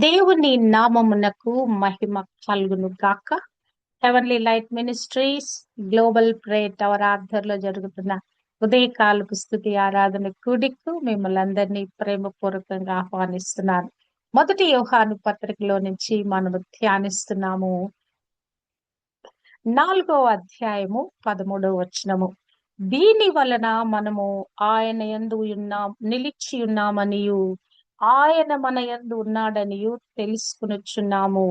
దేవుని నామమునకు మహిమ కలుగును గాక. Heavenly light ministries global prayer tower ఆధ్వర్యంలో జరుగుతున్న ఉదయకాలపు స్తుతి ఆరాధన కూడికు మిమ్మల్ని అందరినీ ప్రేమపూర్వకంగా ఆహ్వానిస్తున్నాను. మొదటి యోహాను పత్రికలో నుంచి మనము ధ్యానిస్తున్నాము. 4వ అధ్యాయము 13వ వచనము. దీని వలన మనము ఆయన యందు నిలిచి ఉన్నామనియు ఆయన మన యందు ఉన్నాడనియు తెలుసుకొనుచున్నాము.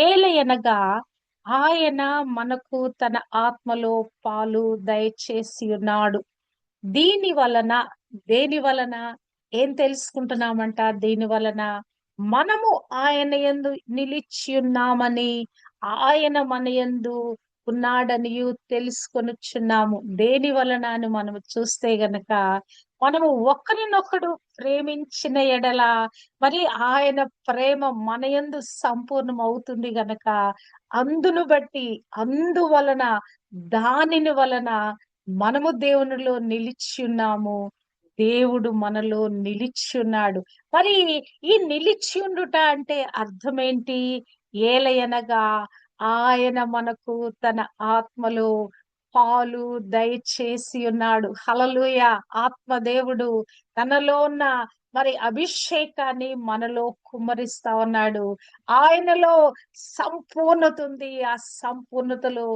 ఏలయనగా ఆయన మనకు తన ఆత్మలో పాలు దయచేసి ఉన్నాడు. దేని వలన ఏం తెలుసుకుంటున్నామంట? దీని వలన మనము ఆయన యందు నిలిచి ఉన్నామని, ఆయన మన యందు ఉన్నాడనియు తెలుసుకొనుచున్నాము. దేని వలన అని మనము చూస్తే గనక, మనము ఒకరినొకడు ప్రేమించిన ఎడల మరి ఆయన ప్రేమ మన యందు సంపూర్ణం అవుతుంది గనక, అందువలన దానిని వలన మనము దేవునిలో నిలిచి ఉన్నాము, దేవుడు మనలో నిలిచి ఉన్నాడు. మరి ఈ నిలిచి ఉండుట అంటే అర్థం ఏంటి? ఏలయనగా ఆయన మనకు తన ఆత్మలో పాలు దయచేసి ఉన్నాడు. హల్లెలూయా! ఆత్మదేవుడు తనలో ఉన్న మరి అభిషేకాన్ని మనలో కుమ్మరిస్తా ఉన్నాడు. ఆయనలో సంపూర్ణత ఉంది. ఆ సంపూర్ణతలో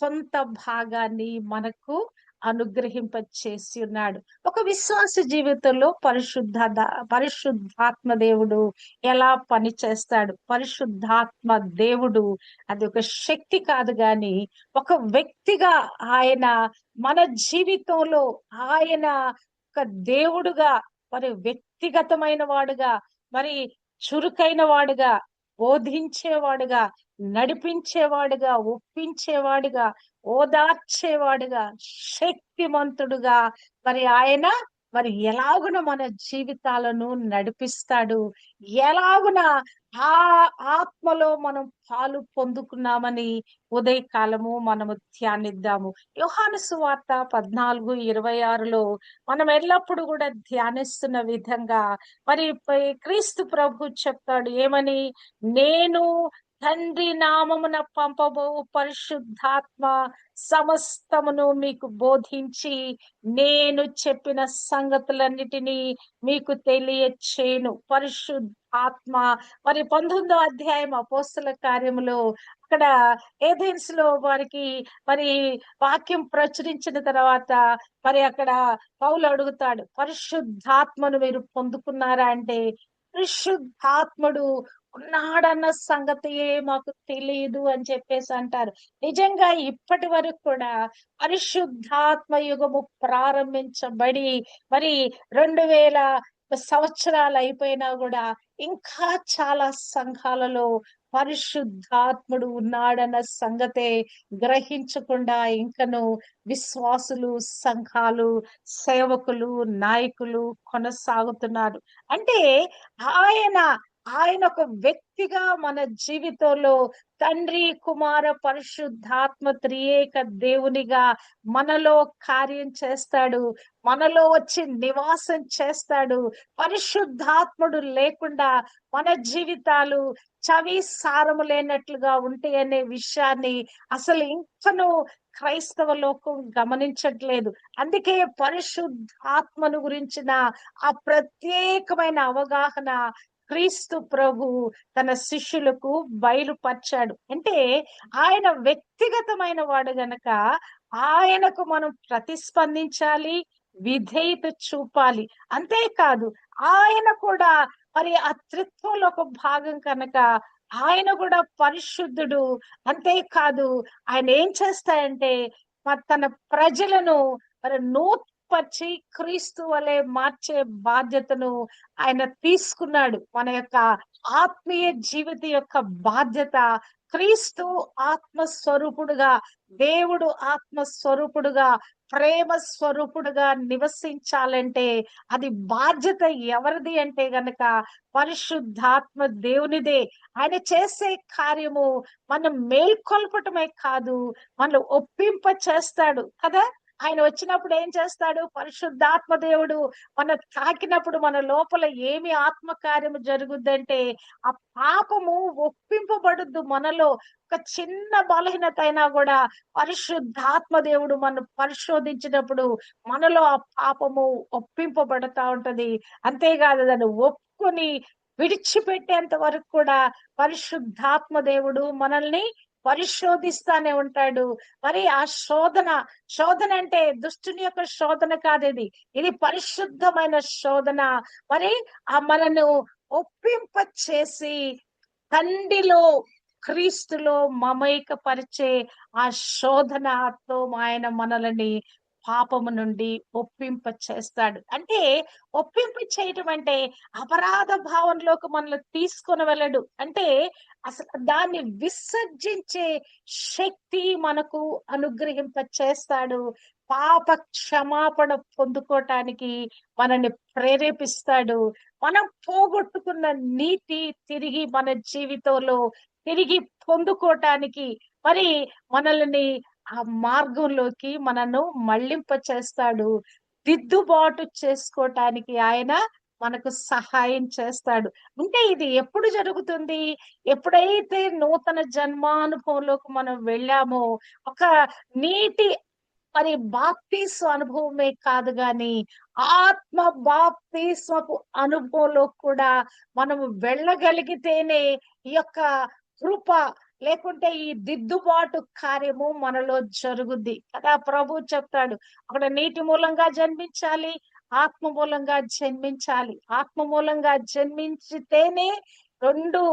కొంత భాగాన్ని మనకు అనుగ్రహింపచేసి ఉన్నాడు. ఒక విశ్వాస జీవితంలో పరిశుద్ధాత్మ దేవుడు ఎలా పని చేస్తాడు? పరిశుద్ధాత్మ దేవుడు అది ఒక శక్తి కాదు, గాని ఒక వ్యక్తిగా ఆయన మన జీవితంలో ఆయన ఒక దేవుడుగా, మరి వ్యక్తిగతమైన వాడుగా, మరి చురుకైన వాడుగా, బోధించేవాడుగా, నడిపించేవాడుగా, ఒప్పించేవాడుగా, ఓదార్చేవాడుగా, శక్తిమంతుడుగా మరి ఆయన మరి ఎలాగున మన జీవితాలను నడిపిస్తాడు, ఎలాగున ఆ ఆత్మలో మనం పాలు పొందుకున్నామని ఉదయకాలము మనము ధ్యానిద్దాము. యోహాను సువార్త 14:26లో మనం ఎల్లప్పుడూ కూడా ధ్యానిస్తున్న విధంగా మరి క్రీస్తు ప్రభు చెప్తాడు ఏమని? నేను తండ్రి నామమున పంపబో పరిశుద్ధాత్మ సమస్తమును మీకు బోధించి నేను చెప్పిన సంగతులన్నిటినీ మీకు తెలియచేయును. పరిశుద్ధాత్మ మరి 19వ అధ్యాయం అపోస్తల కార్యములో అక్కడ ఏథెన్స్ లో వారికి మరి వాక్యం ప్రచురించిన తర్వాత మరి అక్కడ పౌలు అడుగుతాడు, పరిశుద్ధాత్మను మీరు పొందుకున్నారా అంటే, పరిశుద్ధాత్ముడు ఉన్నాడన్న సంగతియే మాకు తెలియదు అని చెప్పేసి అంటారు. నిజంగా ఇప్పటి వరకు కూడా పరిశుద్ధాత్మ యుగము ప్రారంభించబడి మరి 2000 సంవత్సరాలు అయిపోయినా కూడా ఇంకా చాలా సంఘాలలో పరిశుద్ధాత్ముడు ఉన్నాడన్న సంగతే గ్రహించకుండా ఇంకను విశ్వాసులు, సంఘాలు, సేవకులు, నాయకులు కొనసాగుతున్నారు. అంటే ఆయన ఆయన ఒక వ్యక్తిగా మన జీవితంలో తండ్రి, కుమార, పరిశుద్ధాత్మ త్రియేక దేవునిగా మనలో కార్యం చేస్తాడు, మనలో వచ్చి నివాసం చేస్తాడు. పరిశుద్ధాత్ముడు లేకుండా మన జీవితాలు చవి సారము లేనట్లుగా ఉంటాయి అనే విషయాన్ని అసలు ఇంకను క్రైస్తవ లోకం గమనించట్లేదు. అందుకే పరిశుద్ధాత్మను గురించిన ఆ ప్రత్యేకమైన అవగాహన క్రీస్తు ప్రభు తన శిష్యులకు బయలుపరిచాడు. అంటే ఆయన వ్యక్తిగతమైన వాడు గనక ఆయనకు మనం ప్రతిస్పందించాలి, విధేయత చూపాలి. అంతేకాదు ఆయన కూడా మరి ఆ త్రిత్వంలో ఒక భాగం కనుక ఆయన కూడా పరిశుద్ధుడు. అంతేకాదు ఆయన ఏం చేస్తాయంటే తన ప్రజలను మరి నూర్పరిచి క్రీస్తు వలె మార్చే బాధ్యతను ఆయన తీసుకున్నాడు. మన యొక్క ఆత్మీయ జీవిత యొక్క బాధ్యత క్రీస్తు ఆత్మస్వరూపుడుగా, దేవుడు ఆత్మస్వరూపుడుగా, ప్రేమ స్వరూపుడుగా నివసించాలంటే అది బాధ్యత ఎవరిది అంటే గనక పరిశుద్ధాత్మ దేవునిదే. ఆయన చేసే కార్యము మనం మేల్కొల్పటమే కాదు, మనం ఒప్పింప చేస్తాడు కదా. ఆయన వచ్చినప్పుడు ఏం చేస్తాడు? పరిశుద్ధాత్మ దేవుడు మన తాకినప్పుడు మన లోపల ఏమి ఆత్మకార్యము జరుగుద్దంటే, ఆ పాపము ఒప్పింపబడుద్దు మనలో. ఒక చిన్న బలహీనత అయినా కూడా పరిశుద్ధాత్మ దేవుడు మనం పరిశోధించినప్పుడు మనలో ఆ పాపము ఒప్పింపబడతా ఉంటది. అంతేకాదు దాన్ని ఒప్పుకొని విడిచిపెట్టేంత వరకు కూడా పరిశుద్ధాత్మ దేవుడు మనల్ని పరిశోధిస్తానే ఉంటాడు. మరి ఆ శోధన అంటే దుష్టుని యొక్క శోధన కాదు ఇది. ఇది పరిశుద్ధమైన శోధన. మరి ఆ మనను ఒప్పింప చేసి తండ్రిలో క్రీస్తులో మమైకపరిచే ఆ శోధనతో ఆయన మనల్ని పాపము నుండి ఒప్పింప చేస్తాడు. అంటే ఒప్పింప చేయటం అంటే అపరాధ భావంలోకి మనల్ని తీసుకొని వెళ్ళడు. అంటే అసలు దాన్ని విసర్జించే శక్తి మనకు అనుగ్రహింప చేస్తాడు. పాప క్షమాపణ పొందుకోవటానికి మనల్ని ప్రేరేపిస్తాడు. మనం పోగొట్టుకున్న నీతి తిరిగి మన జీవితంలో తిరిగి పొందుకోవటానికి మరి మనల్ని ఆ మార్గంలోకి మనను మళ్ళింప చేస్తాడు. దిద్దుబాటు చేసుకోవటానికి ఆయన మనకు సహాయం చేస్తాడు. అంటే ఇది ఎప్పుడు జరుగుతుంది? ఎప్పుడైతే నూతన జన్మానుభవంలోకి మనం వెళ్ళామో, ఒక నీటి మరి బాప్తీసు అనుభవమే కాదు గాని ఆత్మ బాప్తీస్మపు అనుభవంలో కూడా మనము వెళ్ళగలిగితేనే ఈ యొక్క కృప లేకుంటే ఈ దిద్దుబాటు కార్యము మనలో జరుగుద్ది కదా. ప్రభు చెప్తాడు అక్కడ నీటి మూలంగా జన్మించాలి, ఆత్మ మూలంగా జన్మించాలి. ఆత్మ మూలంగా జన్మించితేనే, రెండు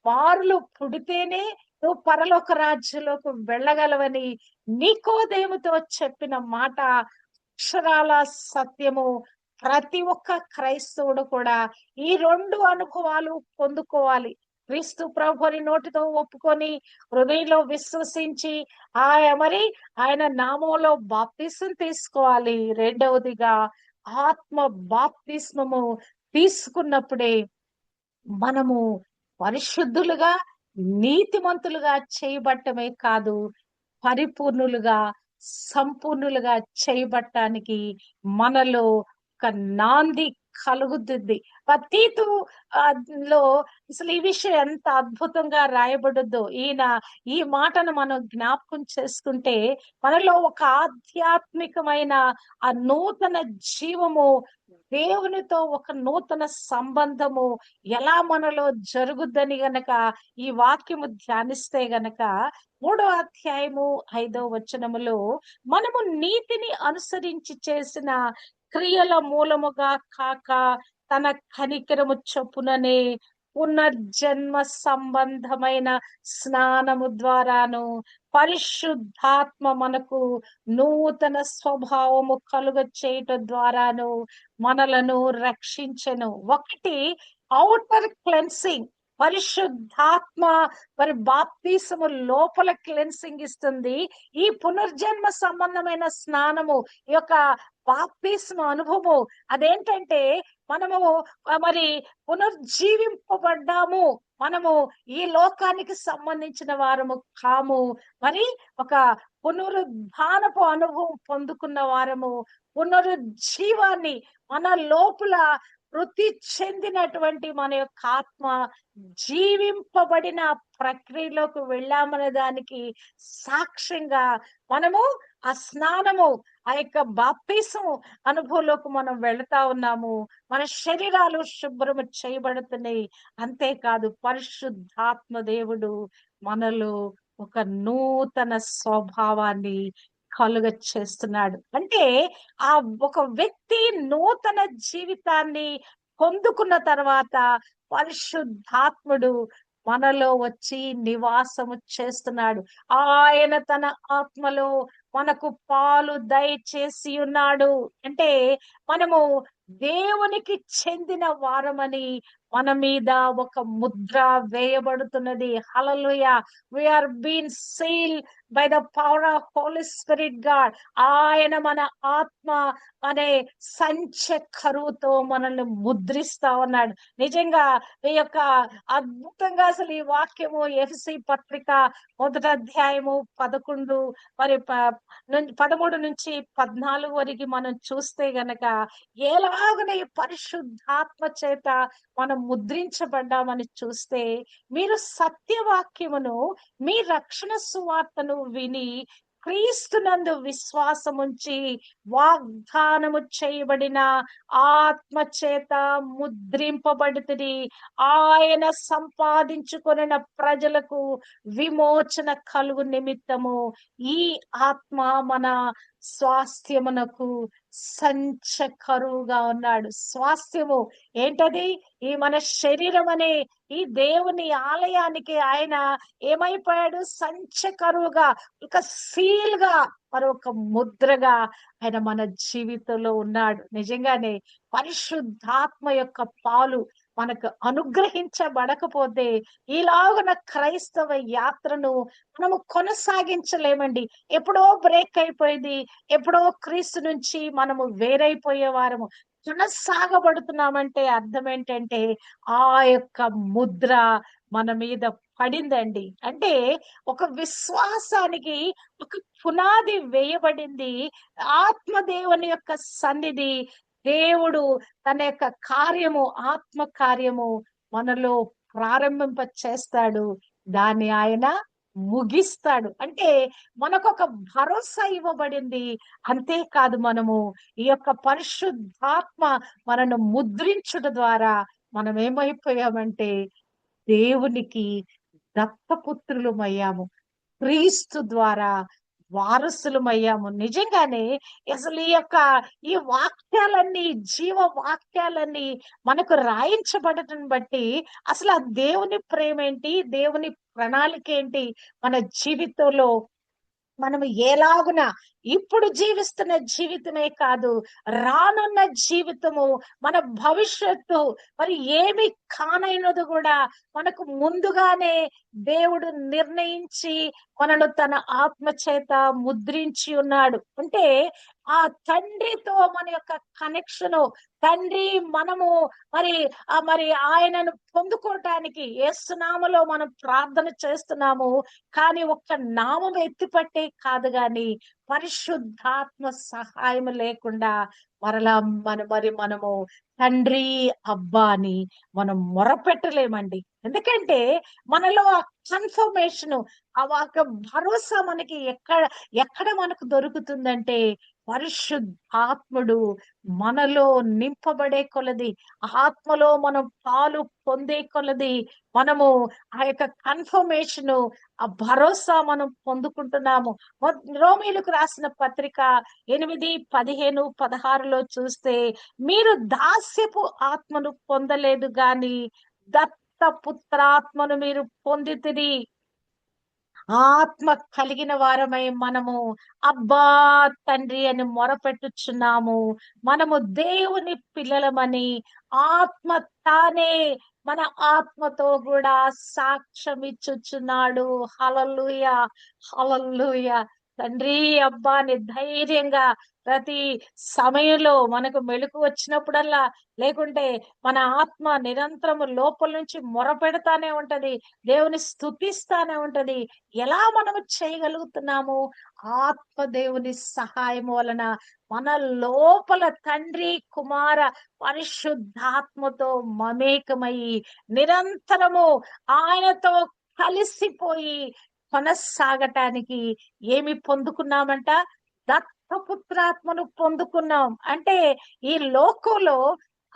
మారులు పుడితేనే నువ్వు పరలోక రాజ్యంలోకి వెళ్ళగలవని నికోదేముతో చెప్పిన మాట అక్షరాల సత్యము. ప్రతి ఒక్క క్రైస్తవుడు కూడా ఈ రెండు అనుభవాలు పొందుకోవాలి. క్రీస్తు ప్రభుని నోటితో ఒప్పుకొని హృదయంలో విశ్వసించి మరి ఆయన నామంలో బాప్తిసం తీసుకోవాలి. రెండవదిగా ఆత్మ బాప్తిస్మము తీసుకున్నప్పుడే మనము పరిశుద్ధులుగా నీతిమంతులుగా చేయబట్టమే కాదు, పరిపూర్ణులుగా సంపూర్ణులుగా చేయబట్టానికి మనలో ఒక నాంది కలుగుతుంది. తీతు లో అసలు ఈ విషయం ఎంత అద్భుతంగా రాయబడుద్దో. ఈ మాటను మనం జ్ఞాపకం చేసుకుంటే మనలో ఒక ఆధ్యాత్మికమైన ఆ నూతన జీవము, దేవునితో ఒక నూతన సంబంధము ఎలా మనలో జరుగుద్దని గనక ఈ వాక్యము ధ్యానిస్తే గనక 3వ అధ్యాయము 5వ వచనములో మనము నీతిని అనుసరించి చేసిన క్రియల మూలముగా కాక తన కనికరము చొప్పుననే పునర్జన్మ సంబంధమైన స్నానము ద్వారాను పరిశుద్ధాత్మ మనకు నూతన స్వభావము కలుగ చేయటం ద్వారాను మనలను రక్షించెను. ఒకటి ఔటర్ క్లెన్సింగ్, పరిశుద్ధాత్మ మరి బాప్తీసము లోపల క్లెన్సింగ్ ఇస్తుంది. ఈ పునర్జన్మ సంబంధమైన స్నానము, ఈ యొక్క బాప్తీస్మ అనుభవము అదేంటంటే మనము మరి పునర్జీవింపబడ్డాము. మనము ఈ లోకానికి సంబంధించిన వారము కాము. మరి ఒక పునరుద్ధానపు అనుభవం పొందుకున్న వారము, పునరుజ్జీవాన్ని మన లోపల వృద్ధి చెందినటువంటి మన యొక్క ఆత్మ జీవింపబడిన ప్రక్రియలోకి వెళ్ళామనే దానికి సాక్ష్యంగా మనము ఆ స్నానము, ఆ యొక్క బాప్తిసము అనుభవంలోకి మనం వెళతా ఉన్నాము. మన శరీరాలు శుభ్రము చేయబడుతున్నాయి. అంతేకాదు పరిశుద్ధాత్మ దేవుడు మనలో ఒక నూతన స్వభావాన్ని కలుగ చేస్తున్నాడు. అంటే ఆ ఒక వ్యక్తి నూతన జీవితాన్ని పొందుకున్న తర్వాత పరిశుద్ధాత్ముడు మనలో వచ్చి నివాసము చేస్తున్నాడు. ఆయన తన ఆత్మలో మనకు పాలు దయచేసి ఉన్నాడు. అంటే మనము దేవునికి చెందిన వారమని మన మీద ఒక ముద్ర వేయబడుతున్నది. హల్లెలూయా. We are been sealed by the power of holy spirit God. ఆయన మన ఆత్మ అనే సంచె కరువుతో మనల్ని ముద్రిస్తా ఉన్నాడు. నిజంగా ఈ యొక్క అద్భుతంగా అసలు ఈ వాక్యము ఎఫెసీ పత్రిక 1వ అధ్యాయము 11 మరి 13 నుంచి 14 వరకు మనం చూస్తే గనక ఎలాగన ఈ పరిశుద్ధాత్మ చేత మనం ముద్రించబడ్డామని చూస్తే, మీరు సత్యవాక్యమును మీ రక్షణ సువార్తను విని క్రీస్తునందు విశ్వాసముంచి వాగ్దానము చేయబడిన ఆత్మ చేత ముద్రింపబడుతుంది. ఆయన సంపాదించుకొనిన ప్రజలకు విమోచన కలుగు నిమిత్తము ఈ ఆత్మ మన స్వాస్థ్యమునకు సంచకరువుగా ఉన్నాడు. స్వాస్థ్యము ఏంటది? ఈ మన శరీరం అనే ఈ దేవుని ఆలయానికి ఆయన ఏమైపోయాడు? సంచకరువుగా, ఒక సీల్ గా, మరి ఒక ముద్రగా ఆయన మన జీవితంలో ఉన్నాడు. నిజంగానే పరిశుద్ధాత్మ యొక్క పాలు మనకు అనుగ్రహించబడకపోతే ఇలాగున క్రైస్తవ యాత్రను మనము కొనసాగించలేమండి. ఎప్పుడో బ్రేక్ అయిపోయింది. ఎప్పుడో క్రీస్తు నుంచి మనము వేరైపోయే వారము. కొనసాగబడుతున్నామంటే అర్థం ఏంటంటే ఆ యొక్క ముద్ర మన మీద పడిందండి. అంటే ఒక విశ్వాసానికి ఒక పునాది వేయబడింది. ఆత్మదేవుని యొక్క సన్నిధి, దేవుడు తన యొక్క కార్యము, ఆత్మ కార్యము మనలో ప్రారంభింప చేస్తాడు. దాన్ని ఆయన ముగిస్తాడు. అంటే మనకొక భరోసా ఇవ్వబడింది. అంతేకాదు, మనము ఈ యొక్క పరిశుద్ధాత్మ మనను ముద్రించుట ద్వారా మనం ఏమైపోయామంటే దేవునికి దత్తపుత్రులమయ్యాము. క్రీస్తు ద్వారా వారసులమయ్యాము. నిజంగానే అసలు ఈ వాక్యాలన్నీ, జీవ వాక్యాలన్నీ మనకు రాయించబడటం బట్టి అసలు ఆ దేవుని ప్రేమ ఏంటి, దేవుని ప్రణాళిక ఏంటి, మన జీవితంలో మనము ఎలాగున ఇప్పుడు జీవిస్తున్న జీవితమే కాదు, రానున్న జీవితము, మన భవిష్యత్తు మరి ఏమి కానైనది కూడా మనకు ముందుగానే దేవుడు నిర్ణయించి మనను తన ఆత్మ చేత ముద్రించి ఉన్నాడు. అంటే ఆ తండ్రితో మన యొక్క కనెక్షను, తండ్రి మనము మరి మరి ఆయనను పొందుకోవటానికి యేసునామములో మనం ప్రార్థన చేస్తున్నాము. కానీ ఒక్క నామం ఎత్తిపట్టే కాదు, గాని పరిశుద్ధాత్మ సహాయం లేకుండా మరలా మనము తండ్రి అబ్బా అని మనం మొరపెట్టలేమండి. ఎందుకంటే మనలో ఆ కన్ఫర్మేషన్, ఆ ఒక భరోసా మనకి ఎక్కడ మనకు దొరుకుతుందంటే పరిశుద్ధాత్ముడు మనలో నింపబడే కొలది, ఆత్మలో మనం పాలు పొందే కొలది మనము ఆ యొక్క కన్ఫర్మేషన్, ఆ భరోసా మనం పొందుకుంటున్నాము. రోమీయులకు రాసిన పత్రిక 8:15-16లో చూస్తే, మీరు దాస్యపు ఆత్మను పొందలేదు గాని దత్తపుత్రాత్మను మీరు పొందితిరి. ఆత్మ కలిగిన వారమై మనము అబ్బా తండ్రి అని మొరపెట్టుచున్నాము. మనము దేవుని పిల్లలమని ఆత్మ తానే మన ఆత్మతో కూడా సాక్ష్యం ఇచ్చుచున్నాడు. హల్లెలూయా, హల్లెలూయా. తండ్రి అబ్బా అని ధైర్యంగా ప్రతి సమయంలో మనకు మెలుకు వచ్చినప్పుడల్లా, లేకుంటే మన ఆత్మ నిరంతరము లోపల నుంచి మొరపెడతానే ఉంటది, దేవుని స్తుతిస్తానే ఉంటది. ఎలా మనము చేయగలుగుతున్నాము? ఆత్మ దేవుని సహాయం వలన మన లోపల తండ్రి కుమార పరిశుద్ధాత్మతో మమేకమయ్యి నిరంతరము ఆయనతో కలిసిపోయి కొనసాగటానికి ఏమి పొందుకున్నామంట? దత్తపుత్రాత్మను పొందుకున్నాం. అంటే ఈ లోకంలో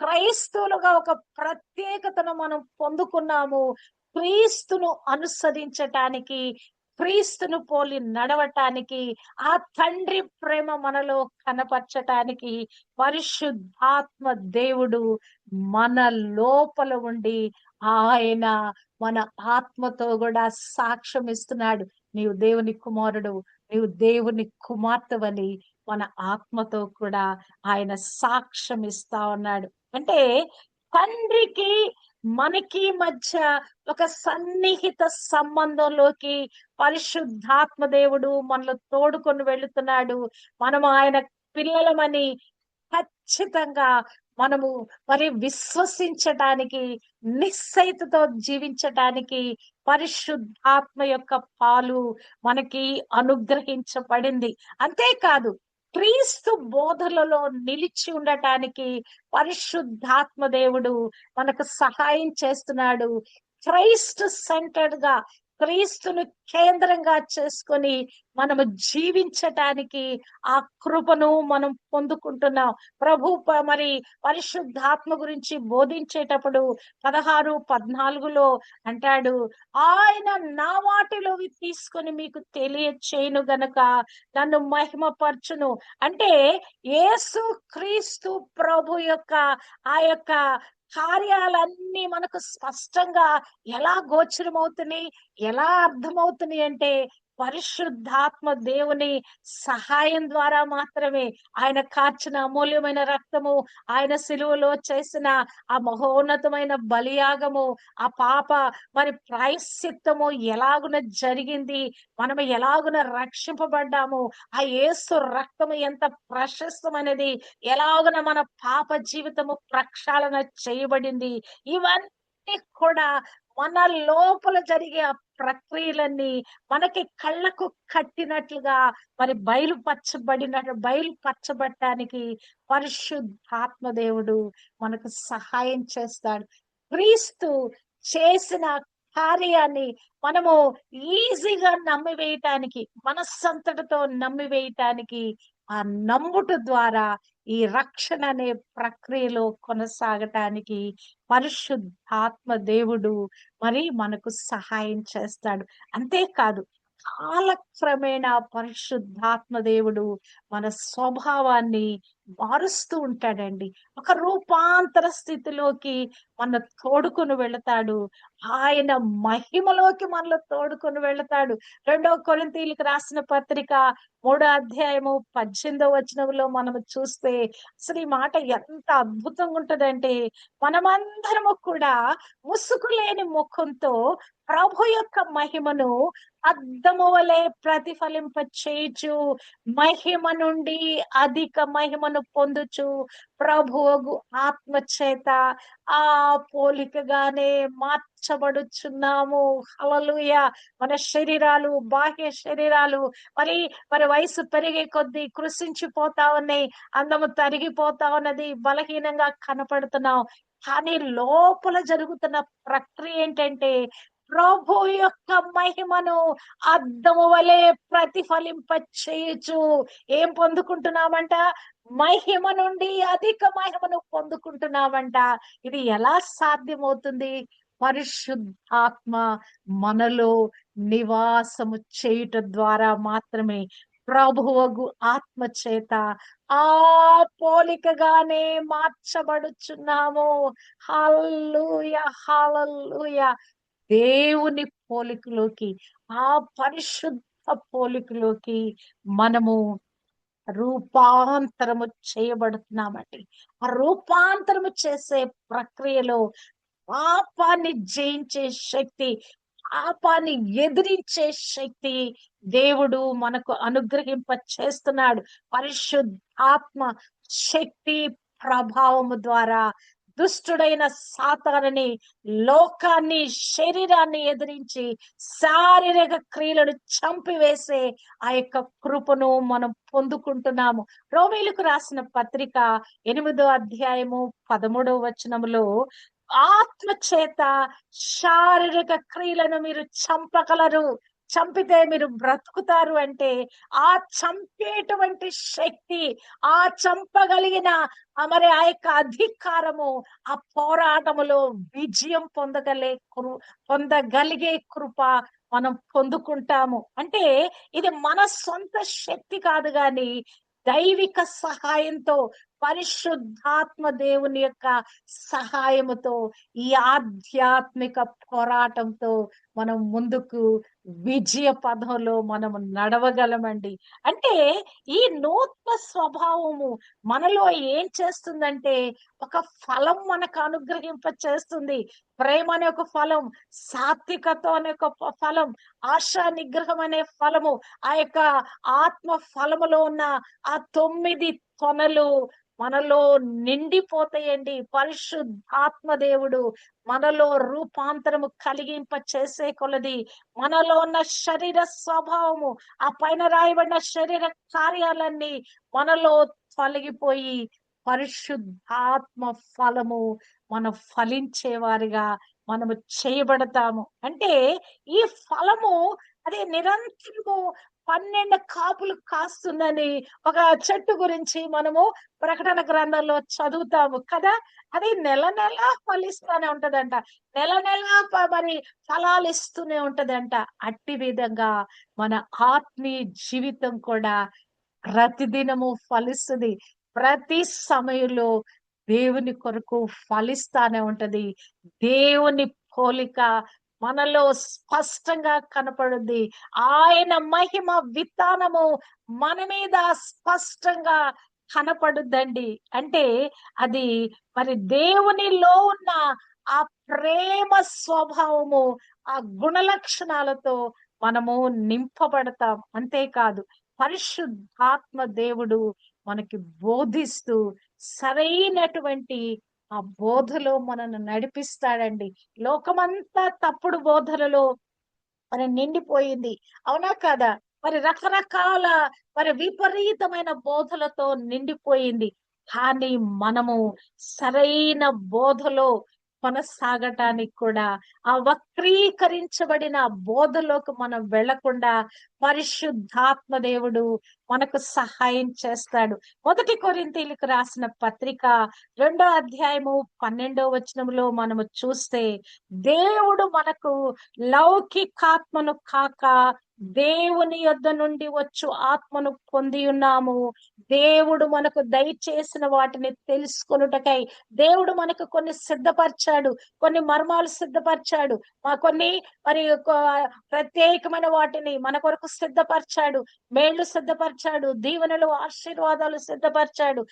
క్రైస్తవులుగా ఒక ప్రత్యేకతను మనం పొందుకున్నాము. క్రీస్తును అనుసరించటానికి, క్రీస్తును పోలి నడవటానికి, ఆ తండ్రి ప్రేమ మనలో కనపరచటానికి పరిశుద్ధాత్మ దేవుడు మన లోపల ఉండి ఆయన మన ఆత్మతో కూడా సాక్ష్యం ఇస్తున్నాడు. నీవు దేవుని కుమారుడు, నీవు దేవుని కుమార్తెవని మన ఆత్మతో కూడా ఆయన సాక్ష్యం ఇస్తా ఉన్నాడు. అంటే తండ్రికి మనకి మధ్య ఒక సన్నిహిత సంబంధంలోకి పరిశుద్ధాత్మ దేవుడు మనలో తోడుకొని వెళుతున్నాడు. మనం ఆయన పిల్లలమని ఖచ్చితంగా మనము మరి విశ్వసించటానికి, నిశ్చయితతో జీవించటానికి పరిశుద్ధాత్మ యొక్క పాలు మనకి అనుగ్రహించబడింది. అంతేకాదు, క్రీస్తు బోధలలో నిలిచి ఉండటానికి పరిశుద్ధాత్మ దేవుడు మనకు సహాయం చేస్తున్నాడు. క్రైస్ట్ సెంటర్డ్ గా, క్రీస్తును కేంద్రంగా చేసుకొని మనము జీవించటానికి ఆ కృపను మనం పొందుకుంటున్నాం. మరి పరిశుద్ధాత్మ గురించి బోధించేటప్పుడు 16:14లో అంటాడు, ఆయన నా వాటిలోవి తీసుకొని మీకు తెలియచేయును గనక నన్ను మహిమపరచును. అంటే యేసు క్రీస్తు ప్రభు యొక్క ఆ యొక్క కార్యాలన్నీ మనకు స్పష్టంగా ఎలా గోచరమవుతున్నాయి, ఎలా అర్థమవుతున్నాయి అంటే పరిశుద్ధాత్మ దేవుని సహాయం ద్వారా మాత్రమే. ఆయన కార్చిన అమూల్యమైన రక్తము, ఆయన సిలువలో చేసిన ఆ మహోన్నతమైన బలియాగము, ఆ పాప మరి ప్రాయశ్చిత్తము ఎలాగున జరిగింది, మనము ఎలాగున రక్షింపబడ్డాము, ఆ యేసు రక్తము ఎంత ప్రశస్తమైనది, ఎలాగున మన పాప జీవితము ప్రక్షాళన చేయబడింది, ఇవన్నీ కూడా మన లోపల జరిగే ఆ ప్రక్రియలన్నీ మనకి కళ్ళకు కట్టినట్లుగా మరి బయలుపరచబడటానికి పరిశుద్ధాత్మ దేవుడు మనకు సహాయం చేస్తాడు. క్రీస్తు చేసిన కార్యాన్ని మనము ఈజీగా నమ్మివేయటానికి, మనస్సంతటితో నమ్మివేయటానికి, ఆ నమ్ముట ద్వారా ఈ రక్షణ అనే ప్రక్రియలో కొనసాగటానికి పరిశుద్ధాత్మ దేవుడు మరి మనకు సహాయం చేస్తాడు. అంతేకాదు, కాలక్రమేణా పరిశుద్ధాత్మ దేవుడు మన స్వభావాన్ని మారుస్తూ ఉంటాడండి. ఒక రూపాంతర స్థితిలోకి మన తోడుకొని వెళతాడు. ఆయన మహిమలోకి మనలో తోడుకొని వెళతాడు. 2వ కొరింథీయులకు రాసిన పత్రిక 3:18 మనము చూస్తే అసలు ఈ మాట ఎంత అద్భుతంగా ఉంటదంటే, మనమందరము కూడా ముసుగు లేని ముఖంతో ప్రభు యొక్క మహిమను అద్దము వలె ప్రతిఫలింప చేయుచు, మహిమ నుండి అధిక మహిమను పొందుచు, ప్రభువగు ఆత్మ చేత ఆ పోలికగానే మార్చబడుచున్నాము. హల్లెలూయా. మన శరీరాలు, బాహ్య శరీరాలు మరి మరి వయసు పెరిగే కొద్దీ కృషించిపోతా ఉన్నాయి, అందము తరిగిపోతా ఉన్నది, బలహీనంగా కనపడుతున్నాం. కానీ లోపల జరుగుతున్న ప్రక్రియ ఏంటంటే, ప్రభు యొక్క మహిమను అద్దము వలె ప్రతిఫలింప చేయుచు ఏం పొందుకుంటున్నామంట? మహిమ నుండి అధిక మహిమను పొందుకుంటున్నామంట. ఇది ఎలా సాధ్యమవుతుంది? పరిశుద్ధాత్మ మనలో నివాసము చేయుట ద్వారా మాత్రమే. ప్రభువగు ఆత్మ చేత ఆ పోలికగానే మార్చబడుచున్నాము. హల్లెలూయా, హల్లెలూయా. దేవుని పోలికలోకి, ఆ పరిశుద్ధ పోలికలోకి మనము రూపాంతరము చేయబడుతున్నామండి. ఆ రూపాంతరము చేసే ప్రక్రియలో పాపాన్ని జయించే శక్తి, పాపాన్ని ఎదిరించే శక్తి దేవుడు మనకు అనుగ్రహింప చేస్తున్నాడు. పరిశుద్ధాత్మ శక్తి ప్రభావము ద్వారా దుష్టుడైన సాతానుని, లోకాన్ని, శరీరాన్ని ఎదిరించి శారీరక క్రియలను చంపివేసే ఆ యొక్క కృపను మనం పొందుకుంటున్నాము. రోమీయులకు రాసిన పత్రిక 8:13 ఆత్మ చేత శారీరక క్రియలను మీరు చంపగలరు, చంపితే మీరు బ్రతుకుతారు అంటే, ఆ చంపేటువంటి శక్తి, ఆ చంపగలిగిన మరి ఆ యొక్క అధికారము, ఆ పోరాటములో విజయం పొందగలిగే కృప మనం పొందుకుంటాము. అంటే ఇది మన సొంత శక్తి కాదు గాని, దైవిక సహాయంతో, పరిశుద్ధాత్మ దేవుని యొక్క సహాయముతో, ఈ ఆధ్యాత్మిక పోరాటంతో మనం ముందుకు విజయ పదంలో మనం నడవగలమండి. అంటే ఈ నూతన స్వభావము మనలో ఏం చేస్తుందంటే ఒక ఫలం మనకు అనుగ్రహింప చేస్తుంది. ప్రేమ అనే ఒక ఫలం, సాత్వికత అనే ఒక ఫలం, ఆశా నిగ్రహం అనే ఫలము, ఆ యొక్క ఆత్మ ఫలములో ఉన్న ఆ 9 తొనలు మనలో నిండిపోతాయండి. పరిశుద్ధాత్మ దేవుడు మనలో రూపాంతరము కలిగింప చేసే కొలది మనలో ఉన్న శరీర స్వభావము, ఆ పైన రాయబడిన శరీర కార్యాలన్నీ మనలో తొలగిపోయి పరిశుద్ధాత్మ ఫలము మనం ఫలించే వారిగా మనము చేయబడతాము. అంటే ఈ ఫలము అది నిరంతరము 12 కాపులు కాస్తుందని ఒక చెట్టు గురించి మనము ప్రకటన గ్రంథంలో చదువుతాము కదా! అది నెల నెల ఫలిస్తానే ఉంటదంట. నెల నెల మరి ఫలాలు ఇస్తూనే ఉంటదంట. అట్టి విధంగా మన ఆత్మీయ జీవితం కూడా ప్రతిదినము ఫలిస్తది. ప్రతి సమయంలో దేవుని కొరకు ఫలిస్తానే ఉంటది. దేవుని పోలిక మనలో స్పష్టంగా కనపడుద్ది. ఆయన మహిమ విత్తానము మన మీద స్పష్టంగా కనపడుద్దండి. అంటే అది మరి దేవునిలో ఉన్న ఆ ప్రేమ స్వభావము, ఆ గుణలక్షణాలతో మనము నింపబడతాం. అంతేకాదు పరిశుద్ధాత్మ దేవుడు మనకి బోధిస్తూ సరైనటువంటి ఆ బోధలో మనల్ని నడిపిస్తాడండి. లోకమంతా తప్పుడు బోధలలో మరి నిండిపోయింది. అవునా కాదా? మరి రకరకాల మరి విపరీతమైన బోధలతో నిండిపోయింది. కానీ మనము సరైన బోధలో కొనసాగటానికి కూడా ఆ వక్రీకరించబడిన బోధలోకి మనం వెళ్ళకుండా పరిశుద్ధాత్మ దేవుడు మనకు సహాయం చేస్తాడు. 1 కొరింథీయులకు రాసిన పత్రిక 2వ అధ్యాయము 12వ వచనంలో మనము చూస్తే దేవుడు మనకు లౌకికాత్మను కాక దేవుని యొద్ద నుండి వచ్చు ఆత్మను పొంది ఉన్నాము. దేవుడు మనకు దయచేసిన వాటిని తెలుసుకొనుటకై దేవుడు మనకు కొన్ని సిద్ధపరిచాడు. కొన్ని మర్మాలు సిద్ధపరిచాడు. కొన్ని మరి ప్రత్యేకమైన వాటిని మన కొరకు సిద్ధపరిచాడు. మేళ్లు సిద్ధపరిచాడు. దీవెనలు, ఆశీర్వాదాలు సిద్ధపరిచాడు.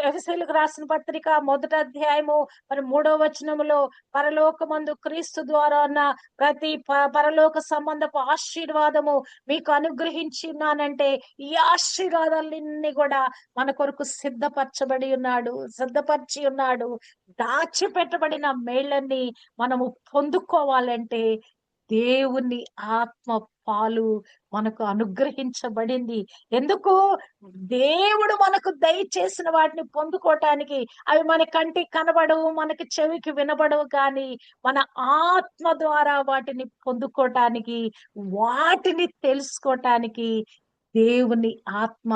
ఎఫెసీయులకు రాసిన పత్రిక 1వ అధ్యాయము మరి 3వ వచనములో పరలోకమందు క్రీస్తు ద్వారా ఉన్న ప్రతి పరలోక సంబంధపు ఆశీర్వాదము మీకు అనుగ్రహించి ఉన్నానంటే ఈ ఆశీర్వాదాలన్నీ కూడా మన కొరకు సిద్ధపరిచి ఉన్నాడు. దాచిపెట్టబడిన మేళ్ళన్ని మనము పొందుకోవాలంటే దేవుని ఆత్మ పాలు మనకు అనుగ్రహించబడింది. ఎందుకు? దేవుడు మనకు దయచేసిన వాటిని పొందుకోవటానికి. అవి మన కంటికి కనబడవు, మనకి చెవికి వినబడవు, కానీ మన ఆత్మ ద్వారా వాటిని పొందుకోవటానికి, వాటిని తెలుసుకోవటానికి దేవుని ఆత్మ,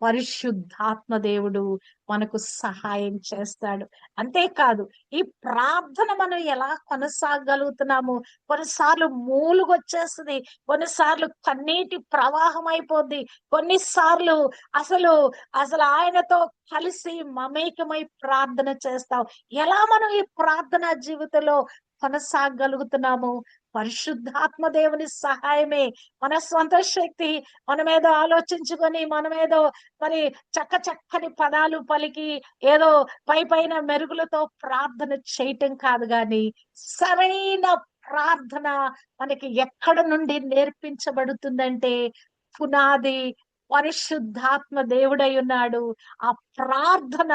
పరిశుద్ధాత్మ దేవుడు మనకు సహాయం చేస్తాడు. అంతేకాదు ఈ ప్రార్థన మనం ఎలా కొనసాగలుగుతున్నాము? కొన్నిసార్లు మూలుగొచ్చేస్తది. కొన్నిసార్లు కన్నీటి ప్రవాహం అయిపోద్ది. కొన్నిసార్లు అసలు అసలు ఆయనతో కలిసి మమేకమై ప్రార్థన చేస్తాం. ఎలా మనం ఈ ప్రార్థనా జీవితంలో కొనసాగలుగుతున్నాము? పరిశుద్ధాత్మ దేవుని సహాయమే. మన స్వంత శక్తి మనమేదో ఆలోచించుకొని మనమేదో మరి చక్కని పదాలు పలికి ఏదో పైన మెరుగులతో ప్రార్థన చేయటం కాదు, గాని సరైన ప్రార్థన మనకి ఎక్కడ నుండి నేర్పించబడుతుందంటే పునాది పరిశుద్ధాత్మ దేవుడై ఉన్నాడు. ఆ ప్రార్థన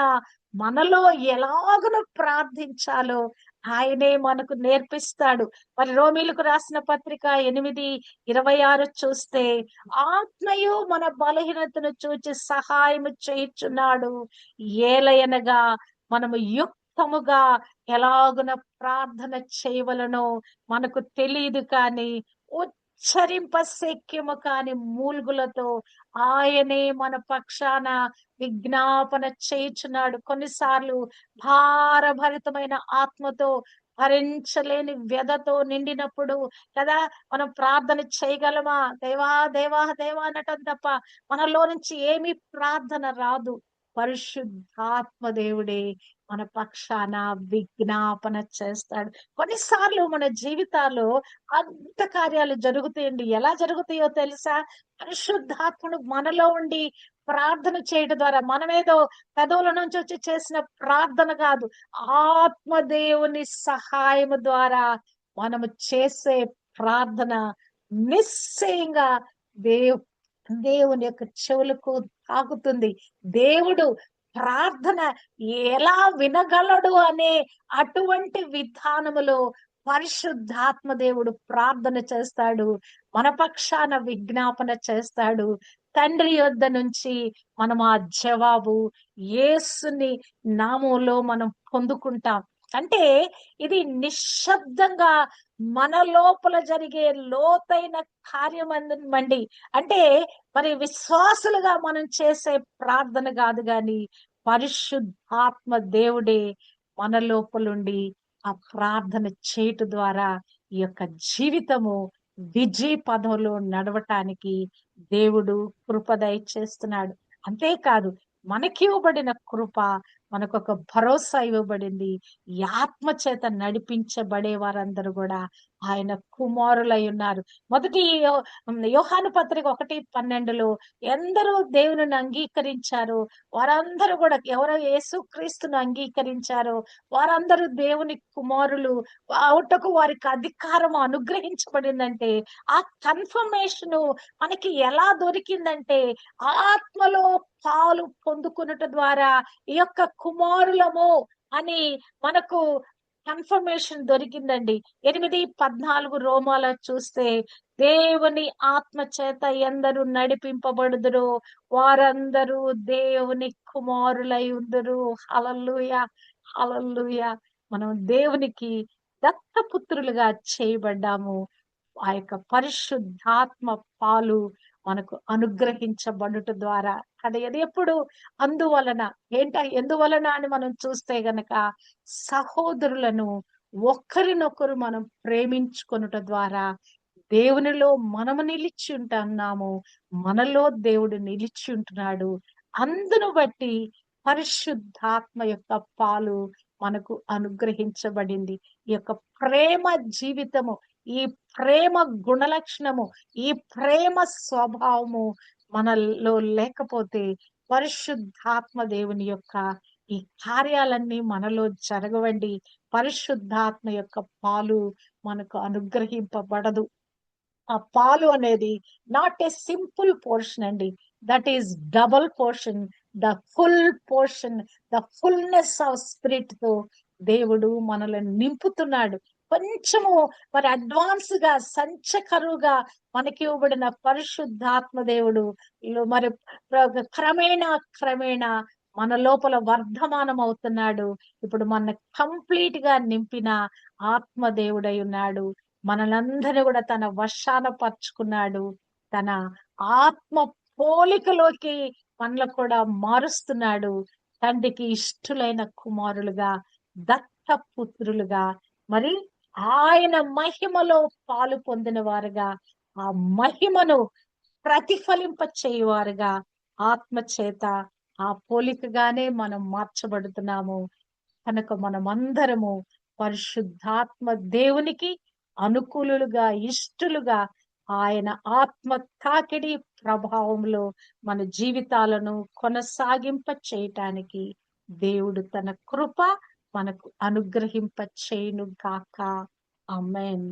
మనలో ఎలాగున ప్రార్థించాలో ఆయనే మనకు నేర్పిస్తాడు. మరి రోమీలకు రాసిన పత్రిక 8:26 చూస్తే ఆత్మయు మన బలహీనతను చూచి సహాయము చేయుచున్నాడు. ఏలయనగా మనము యుక్తముగా ఎలాగున ప్రార్థన చేయవలనో మనకు తెలియదు, కానీ ఉచ్చరింప శక్యము కాని మూల్గులతో ఆయనే మన పక్షాన విజ్ఞాపన చేయుచున్నాడు. కొన్నిసార్లు భారభరితమైన ఆత్మతో భరించలేని వ్యధతో నిండినప్పుడు కదా మనం ప్రార్థన చేయగలమా? దేవా దేవా దేవా అనటం తప్ప మనలో నుంచి ఏమీ ప్రార్థన రాదు. పరిశుద్ధాత్మ దేవుడే మన పక్షాన విజ్ఞాపన చేస్తాడు. కొన్నిసార్లు మన జీవితాల్లో అద్భుత కార్యాలు జరుగుతాయండి. ఎలా జరుగుతాయో తెలుసా? పరిశుద్ధాత్ముడు మనలో ఉండి ప్రార్థన చేయడం ద్వారా, మనమేదో పెదవుల నుంచి వచ్చి చేసిన ప్రార్థన కాదు, ఆత్మదేవుని సహాయము ద్వారా మనము చేసే ప్రార్థన నిశ్చయంగా దేవ్ దేవుని యొక్క చెవులకు తాకుతుంది. దేవుడు ప్రార్థన ఎలా వినగలడు అనే అటువంటి విధానములో పరిశుద్ధాత్మ దేవుడు ప్రార్థన చేస్తాడు. మన పక్షాన విజ్ఞాపన చేస్తాడు. తండ్రి యొద్ద నుంచి మనం ఆ జవాబు యేసుని నామంలో మనం పొందుకుంటాం. అంటే ఇది నిశ్శబ్దంగా మన లోపల జరిగే లోతైన కార్యమండి. అంటే మరి విశ్వాసులుగా మనం చేసే ప్రార్థన కాదు గాని, పరిశుద్ధాత్మ దేవుడే మన లోపలుండి ఆ ప్రార్థన చేయటం ద్వారా ఈ యొక్క జీవితము విజయ పదంలో నడవటానికి దేవుడు కృప దయచేస్తున్నాడు. అంతేకాదు, మనకి ఇవ్వబడిన కృప, మనకొక భరోసా ఇవ్వబడింది. ఈ ఆత్మ చేత నడిపించబడే వారందరూ కూడా ఆయన కుమారులై ఉన్నారు. మొదటి యోహాను పత్రిక 1:12 ఎందరూ దేవుని అంగీకరించారో వారందరూ కూడా, ఎవరో యేసుక్రీస్తును అంగీకరించారో వారందరూ దేవుని కుమారులు అవుటకు వారికి అధికారం అనుగ్రహించబడిందంటే, ఆ కన్ఫర్మేషన్ మనకి ఎలా దొరికిందంటే, ఆత్మలో పాలు పొందుకున్నట ద్వారా ఈ యొక్క కుమారులము అని మనకు కన్ఫర్మేషన్ దొరికిందండి. 8:14 రోమాలో చూస్తే, దేవుని ఆత్మ చేత ఎందరు నడిపింపబడుదురో వారందరూ దేవుని కుమారులై ఉందురు. హల్లెలూయా, హల్లెలూయా. మనం దేవునికి దత్తపుత్రులుగా చేయబడ్డాము. ఆ యొక్క పరిశుద్ధాత్మ పాలు మనకు అనుగ్రహించబడుట ద్వారా. అది ఎప్పుడు అందువలన ఎందువలన అని మనం చూస్తే గనక, సహోదరులను ఒకరినొకరు మనం ప్రేమించుకొనుట ద్వారా దేవునిలో మనము నిలిచి ఉంటున్నాము, మనలో దేవుడు నిలిచి ఉంటున్నాడు. అందును బట్టి పరిశుద్ధాత్మ యొక్క పాలు మనకు అనుగ్రహించబడింది. ఈ యొక్క ప్రేమ జీవితము, ఈ ప్రేమ గుణలక్షణము, ఈ ప్రేమ స్వభావము మనలో లేకపోతే పరిశుద్ధాత్మ దేవుని యొక్క ఈ కార్యాలన్నీ మనలో జరగవండి. పరిశుద్ధాత్మ యొక్క పాలు మనకు అనుగ్రహింపబడదు. ఆ పాలు అనేది నాట్ ఏ సింపుల్ పోర్షన్ అండి, that is double portion, the full portion, the fullness of spirit తో దేవుడు మనల్ని నింపుతున్నాడు. కొంచెము మరి అడ్వాన్స్ గా సంచకరువుగా మనకి ఇవ్వబడిన పరిశుద్ధాత్మ దేవుడు మరి క్రమేణా క్రమేణా మన లోపల వర్ధమానం అవుతున్నాడు. ఇప్పుడు మన కంప్లీట్ గా నింపిన ఆత్మ దేవుడై ఉన్నాడు. మనలందరినీ కూడా తన వశాన పరుచుకున్నాడు. తన ఆత్మ పోలికలోకి మనలో కూడా మారుస్తున్నాడు. తండ్రికి ఇష్టులైన కుమారులుగా, దత్తపుత్రులుగా, మరి ఆయన మహిమలో పాలు పొందిన వారుగా, ఆ మహిమను ప్రతిఫలింప చేయువారుగా, ఆత్మ చేత ఆ పోలికగానే మనం మార్చబడుతున్నాము. కనుక మనమందరము పరిశుద్ధాత్మ దేవునికి అనుకూలుగా, ఇష్టలుగా, ఆయన ఆత్మ తాకిడి ప్రభావంలో మన జీవితాలను కొనసాగింప చేయటానికి దేవుడు తన కృప మనకు అనుగ్రహింప చేయును గాక. ఆమేన్.